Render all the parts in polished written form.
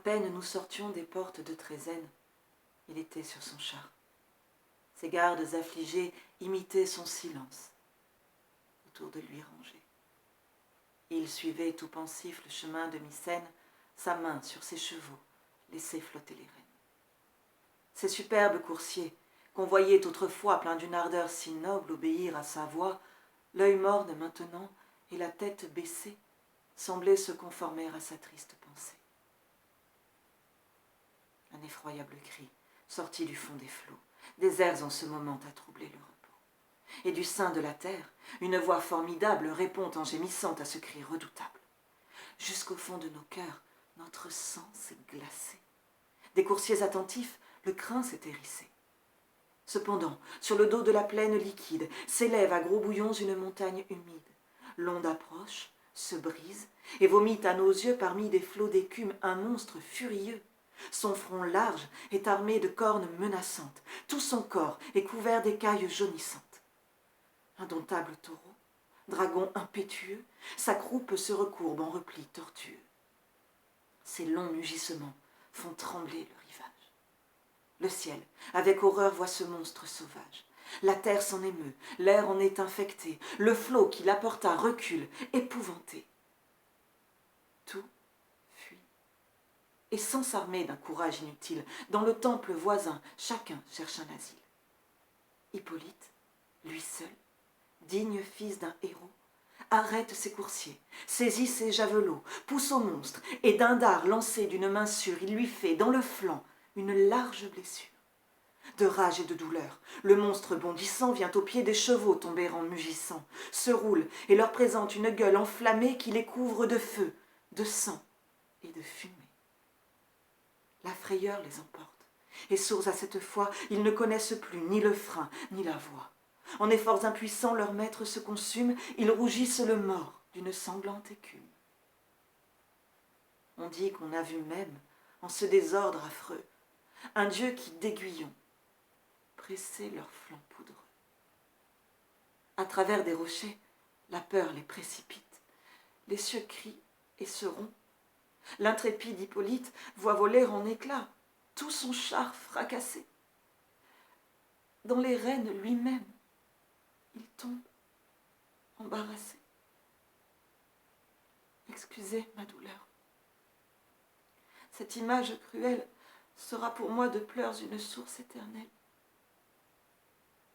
peine nous sortions des portes de Trézène, il était sur son char. Ses gardes affligés imitaient son silence, autour de lui rangés. Il suivait tout pensif le chemin de Mycène, sa main sur ses chevaux laissait flotter les rênes. Ces superbes coursiers, qu'on voyait autrefois pleins d'une ardeur si noble obéir à sa voix, l'œil morne maintenant et la tête baissée, semblaient se conformer à sa triste pensée. Un effroyable cri sortit du fond des flots, des airs en ce moment à troubler le repos. Et du sein de la terre, une voix formidable répond en gémissant à ce cri redoutable. Jusqu'au fond de nos cœurs, notre sang s'est glacé. Des coursiers attentifs, le crin s'est hérissé. Cependant, sur le dos de la plaine liquide, s'élève à gros bouillons une montagne humide. L'onde approche, se brise, et vomit à nos yeux parmi des flots d'écume un monstre furieux. Son front large est armé de cornes menaçantes, tout son corps est couvert d'écailles jaunissantes. Indomptable taureau, dragon impétueux, sa croupe se recourbe en repli tortueux. Ses longs mugissements font trembler le rivage. Le ciel, avec horreur, voit ce monstre sauvage. La terre s'en émeut, l'air en est infecté, le flot qui l'apporta recule, épouvanté. Tout fuit. Et sans s'armer d'un courage inutile, dans le temple voisin, chacun cherche un asile. Hippolyte, lui seul, digne fils d'un héros, arrête ses coursiers, saisit ses javelots, pousse au monstre, et d'un dard lancé d'une main sûre, il lui fait dans le flanc une large blessure. De rage et de douleur, le monstre bondissant vient aux pieds des chevaux tomber en mugissant, se roule et leur présente une gueule enflammée qui les couvre de feu, de sang et de fumée. La frayeur les emporte, et sourds à cette fois, ils ne connaissent plus ni le frein ni la voie. En efforts impuissants, leur maître se consume, ils rougissent le mort d'une sanglante écume. On dit qu'on a vu même, en ce désordre affreux, un dieu qui, d'aiguillon, pressait leurs flancs poudreux. À travers des rochers, la peur les précipite. Les cieux crient et se rompent. L'intrépide Hippolyte voit voler en éclats tout son char fracassé. Dans les rênes lui-même, il tombe embarrassé. Excusez ma douleur. Cette image cruelle sera pour moi de pleurs une source éternelle.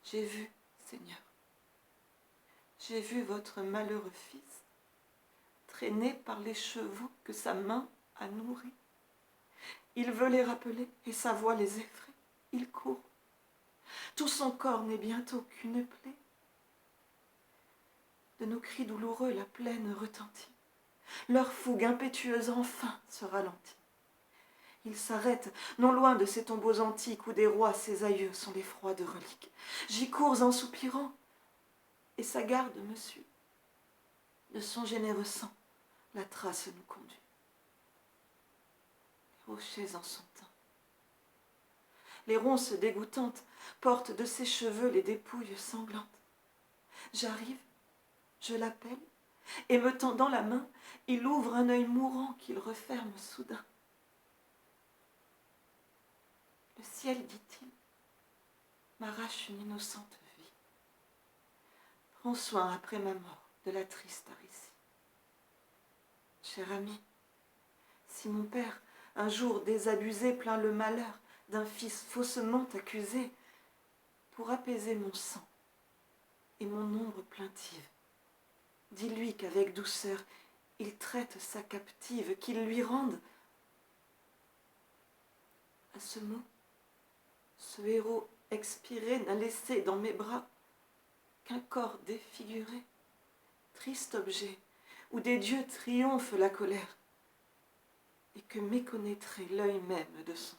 J'ai vu, Seigneur, j'ai vu votre malheureux fils traîné par les chevaux que sa main a nourris. Il veut les rappeler et sa voix les effraie. Il court. Tout son corps n'est bientôt qu'une plaie. De nos cris douloureux, la plaine retentit. Leur fougue impétueuse enfin se ralentit. Ils s'arrêtent, non loin de ces tombeaux antiques où des rois, ses aïeux, sont les froides reliques. J'y cours en soupirant, et sa garde me suit. De son généreux sang, la trace nous conduit. Les rochers en sont teints. Les ronces dégoûtantes portent de ses cheveux les dépouilles sanglantes. J'arrive, je l'appelle, et me tendant la main, il ouvre un œil mourant qu'il referme soudain. Le ciel, dit-il, m'arrache une innocente vie. Prends soin après ma mort de la triste Aricie. Cher ami, si mon père, un jour désabusé, plaint le malheur d'un fils faussement accusé, pour apaiser mon sang et mon ombre plaintive, dis-lui qu'avec douceur il traite sa captive, qu'il lui rende. À ce mot, ce héros expiré n'a laissé dans mes bras qu'un corps défiguré, triste objet où des dieux triomphent la colère et que méconnaîtrait l'œil même de son